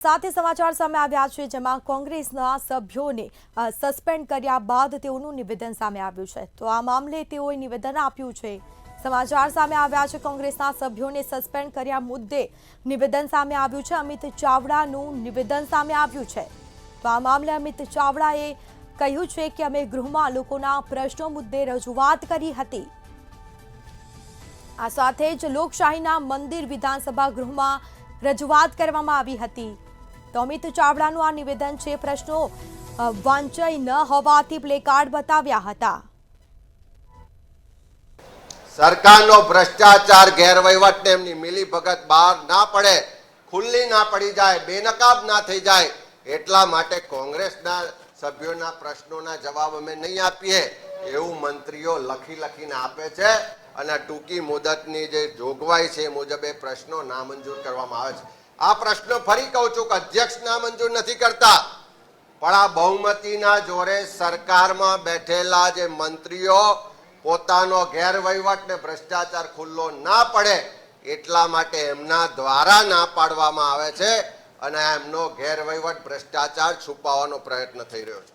સાથે સમાચાર સામે આવ્યા છે જેમાં કોંગ્રેસના સભ્યોને સસ્પેન્ડ કર્યા બાદ તેઓનું નિવેદન સામે આવ્યું છે। તો આ મામલે તેઓએ નિવેદન આપ્યું છે। સમાચાર સામે આવ્યા છે કોંગ્રેસના સભ્યોને સસ્પેન્ડ કર્યા મુદ્દે નિવેદન સામે આવ્યું છે। અમિત ચાવડાનું નિવેદન સામે આવ્યું છે। તો આ મામલે અમિત ચાવડાએ કહ્યું છે કે અમે ગૃહમાં લોકોના પ્રશ્નો મુદ્દે રજૂઆત કરી હતી। આ સાથે જ લોકશાહીના મંદિર વિધાનસભા ગૃહમાં રજૂઆત કરવામાં આવી હતી। તો અમિત ચાવડાનું આ નિવેદન છે। પ્રશ્નો વાંચાઈ ન હોવાથી પ્લેકાર્ડ બતાવ્યા હતા। સરકારનો ભ્રષ્ટાચાર ગેરવહીવટ ને એમની મિલીભગત બહાર ના પડે, ખુલ્લી ના પડી જાય, બેનકાબ ના થઈ જાય એટલા માટે કોંગ્રેસના સભ્યોના પ્રશ્નોના જવાબ અમે નહીં આપીએ એવું મંત્રીઓ લખીને આપે છે અને ટૂંકી મુદતની જે જોગવાઈ છે એ મુજબ એ પ્રશ્નો નામંજૂર કરવામાં આવે છે। આ પ્રશ્નો ફરી કહું છું કે અધ્યક્ષ નામંજૂર નથી કરતા, પણ આ બહુમતીના જોરે સરકારમાં બેઠેલા જે મંત્રીઓ પોતાનો ગેરવહીવટ ને ભ્રષ્ટાચાર ખુલ્લો ના પડે એટલા માટે એમના દ્વારા ના પાડવામાં આવે છે અને એમનો ગેરવહીવટ ભ્રષ્ટાચાર છુપાવવાનો પ્રયત્ન થઈ રહ્યો છે।